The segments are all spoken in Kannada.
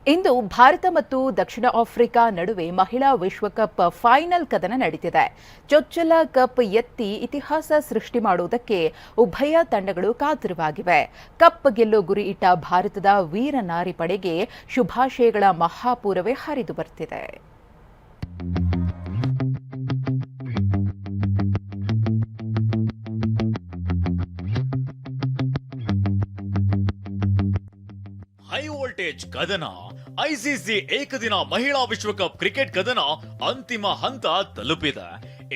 ಇಂದು ಭಾರತ ಮತ್ತು ದಕ್ಷಿಣ ಆಫ್ರಿಕಾ ನಡುವೆ ಮಹಿಳಾ ವಿಶ್ವಕಪ್ ಫೈನಲ್ ಕದನ ನಡೆದಿದೆ. ಚೊಚ್ಚಲ ಕಪ್ ಎತ್ತಿ ಇತಿಹಾಸ ಸೃಷ್ಟಿ ಮಾಡುವುದಕ್ಕೆ ಉಭಯ ತಂಡಗಳು ಕಾತರವಾಗಿವೆ. ಕಪ್ ಗೆಲ್ಲೋ ಗುರಿ ಇಟ್ಟ ಭಾರತದ ವೀರ ನಾರಿ ಪಡೆಗೆ ಶುಭಾಶಯಗಳ ಮಹಾಪೂರವೇ ಹರಿದು ಬರ್ತಿದೆ. ಹೈ ವೋಲ್ಟೇಜ್ ಕದನ. ಐಸಿಸಿ ಏಕದಿನ ಮಹಿಳಾ ವಿಶ್ವಕಪ್ ಕ್ರಿಕೆಟ್ ಕದನ ಅಂತಿಮ ಹಂತ ತಲುಪಿದೆ.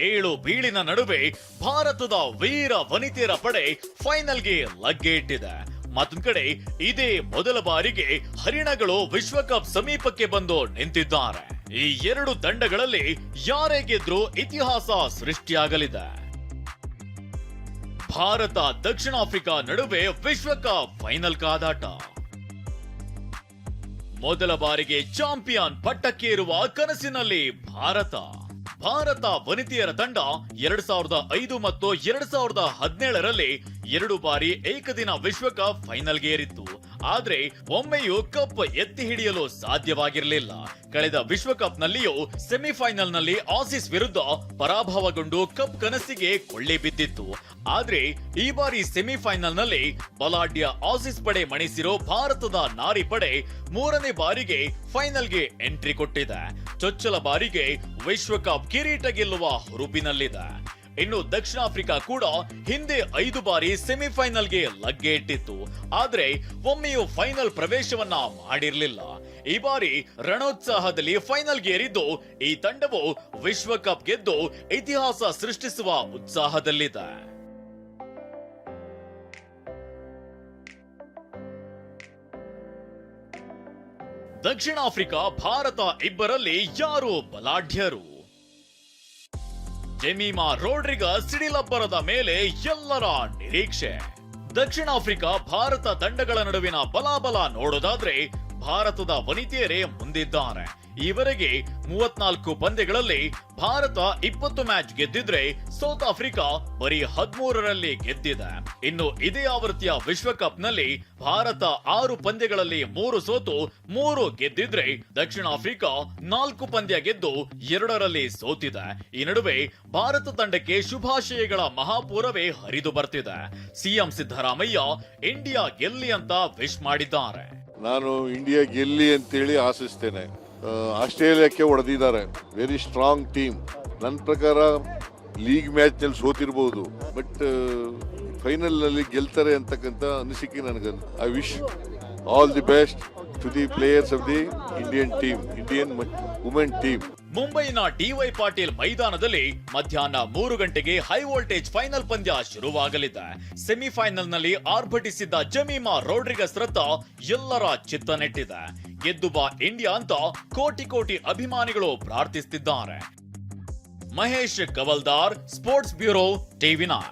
7 ಬೀಳಿನ ನಡುವೆ ಭಾರತದ ವೀರ ವನಿತೆಯರ ಪಡೆ ಫೈನಲ್ಗೆ ಲಗ್ಗೆ ಇಟ್ಟಿದೆ. ಮತ್ತೊಂದು ಕಡೆ ಇದೇ ಮೊದಲ ಬಾರಿಗೆ ಹರಿಣಗಳು ವಿಶ್ವಕಪ್ ಸಮೀಪಕ್ಕೆ ಬಂದು ನಿಂತಿದ್ದಾರೆ. ಈ 2 ತಂಡಗಳಲ್ಲಿ ಯಾರೇ ಗೆದ್ರೂ ಇತಿಹಾಸ ಸೃಷ್ಟಿಯಾಗಲಿದೆ. ಭಾರತ ದಕ್ಷಿಣ ಆಫ್ರಿಕಾ ನಡುವೆ ವಿಶ್ವಕಪ್ ಫೈನಲ್ ಕಾದಾಟ. ಮೊದಲ ಬಾರಿಗೆ ಚಾಂಪಿಯನ್ ಪಟ್ಟಕ್ಕೇರುವ ಕನಸಿನಲ್ಲಿ ಭಾರತ ವನಿತೆಯರ ತಂಡ 2005 ಮತ್ತು 2017ರಲ್ಲಿ 2 ಬಾರಿ ಏಕದಿನ ವಿಶ್ವಕಪ್ ಫೈನಲ್ಗೆ ಏರಿತ್ತು. ಆದ್ರೆ ಒಮ್ಮೆಯೂ ಕಪ್ ಎತ್ತಿ ಹಿಡಿಯಲು ಸಾಧ್ಯವಾಗಿರಲಿಲ್ಲ. ಕಳೆದ ವಿಶ್ವಕಪ್ ನಲ್ಲಿಯೂ ಸೆಮಿಫೈನಲ್ ನಲ್ಲಿ ಆಸೀಸ್ ವಿರುದ್ಧ ಪರಾಭವಗೊಂಡು ಕಪ್ ಕನಸಿಗೆ ಕೊಳ್ಳೆ ಬಿದ್ದಿತ್ತು. ಆದ್ರೆ ಈ ಬಾರಿ ಸೆಮಿಫೈನಲ್ ನಲ್ಲಿ ಬಲಾಢ್ಯ ಆಸೀಸ್ ಪಡೆ ಮಣಿಸಿರೋ ಭಾರತದ ನಾರಿ ಪಡೆ 3ನೇ ಬಾರಿಗೆ ಫೈನಲ್ಗೆ ಎಂಟ್ರಿ ಕೊಟ್ಟಿದೆ. ಚೊಚ್ಚಲ ಬಾರಿಗೆ ವಿಶ್ವಕಪ್ ಕಿರೀಟ ಗೆಲ್ಲುವ ಹುರುಪಿನಲ್ಲಿದೆ. ಇನ್ನು ದಕ್ಷಿಣ ಆಫ್ರಿಕಾ ಕೂಡ ಹಿಂದೆ 5 ಬಾರಿ ಸೆಮಿಫೈನಲ್ಗೆ ಲಗ್ಗೆ ಇಟ್ಟಿತ್ತು. ಆದ್ರೆ ಒಮ್ಮೆಯೂ ಫೈನಲ್ ಪ್ರವೇಶವನ್ನ ಮಾಡಿರಲಿಲ್ಲ. ಈ ಬಾರಿ ರಣೋತ್ಸಾಹದಲ್ಲಿ ಫೈನಲ್ಗೆ ಏರಿದ್ದು ಈ ತಂಡವು ವಿಶ್ವಕಪ್ ಗೆದ್ದು ಇತಿಹಾಸ ಸೃಷ್ಟಿಸುವ ಉತ್ಸಾಹದಲ್ಲಿದೆ. ದಕ್ಷಿಣ ಆಫ್ರಿಕಾ ಭಾರತ ಇಬ್ಬರಲ್ಲಿ ಯಾರು ಬಲಾಢ್ಯರು? ಜೆಮಿಮಾ ರೋಡ್ರಿಗಸ್ ಸಿಡಿಲಬ್ಬರದ ಮೇಲೆ ಎಲ್ಲರ ನಿರೀಕ್ಷೆ. ದಕ್ಷಿಣ ಆಫ್ರಿಕಾ ಭಾರತ ತಂಡಗಳ ನಡುವಿನ ಬಲಾಬಲ ನೋಡೋದಾದ್ರೆ ಭಾರತದ ವನಿತೆಯರೇ ಮುಂದಿದ್ದಾರೆ. ಈವರೆಗೆ 34 ಪಂದ್ಯಗಳಲ್ಲಿ ಭಾರತ 20 ಮ್ಯಾಚ್ ಗೆದ್ದಿದ್ರೆ ಸೌತ್ ಆಫ್ರಿಕಾ ಬರೀ 13ರಲ್ಲಿ ಗೆದ್ದಿದೆ. ಇನ್ನು ಇದೇ ಆವೃತ್ತಿಯ ವಿಶ್ವಕಪ್ ನಲ್ಲಿ ಭಾರತ 6 ಪಂದ್ಯಗಳಲ್ಲಿ 3 ಸೋತು 3 ಗೆದ್ದಿದ್ರೆ ದಕ್ಷಿಣ ಆಫ್ರಿಕಾ 4 ಪಂದ್ಯ ಗೆದ್ದು 2ರಲ್ಲಿ ಸೋತಿದೆ. ಈ ನಡುವೆ ಭಾರತ ತಂಡಕ್ಕೆ ಶುಭಾಶಯಗಳ ಮಹಾಪೂರವೇ ಹರಿದು ಬರ್ತಿದೆ. ಸಿಎಂ ಸಿದ್ದರಾಮಯ್ಯ ಇಂಡಿಯಾ ಗೆಲ್ಲಿ ಅಂತ ವಿಶ್ ಮಾಡಿದ್ದಾರೆ. ನಾನು ಇಂಡಿಯಾ ಗೆಲ್ಲಿ ಅಂತೇಳಿ ಆಶಿಸ್ತೇನೆ. ಆಸ್ಟ್ರೇಲಿಯಾಕ್ಕೆ ಹೊಡೆದಿದ್ದಾರೆ. Very strong team. ನನ್ನ ಪ್ರಕಾರ ಲೀಗ್ ಮ್ಯಾಚ್ ನಲ್ಲಿ ಸೋತಿರಬಹುದು, ಬಟ್ ಫೈನಲ್ ನಲ್ಲಿ ಗೆಲ್ತಾರೆ ಅಂತಕ್ಕಂಥ ಅನಿಸಿಕೆ ನನಗೆ. I wish all the best to the players of the Indian women team. ಮುಂಬೈನ ಡಿವೈ ಪಾಟೀಲ್ ಮೈದಾನದಲ್ಲಿ ಮಧ್ಯಾಹ್ನ 3 ಗಂಟೆಗೆ ಹೈ ವೋಲ್ಟೇಜ್ ಫೈನಲ್ ಪಂದ್ಯ ಶುರುವಾಗಲಿದೆ. ಸೆಮಿಫೈನಲ್ ನಲ್ಲಿ ಆರ್ಭಟಿಸಿದ್ದ ಜೆಮಿಮಾ ರೋಡ್ರಿಗಸ್ ರಥ ಎಲ್ಲರ ಚಿತ್ತ ನೆಟ್ಟಿದೆ. ಗೆದ್ದು ಬಾ ಇಂಡಿಯಾ ಅಂತ ಕೋಟಿ ಅಭಿಮಾನಿಗಳು ಪ್ರಾರ್ಥಿಸುತ್ತಿದ್ದಾರೆ. Mahesh Kavaldar, sports bureau, ಟಿವಿ9.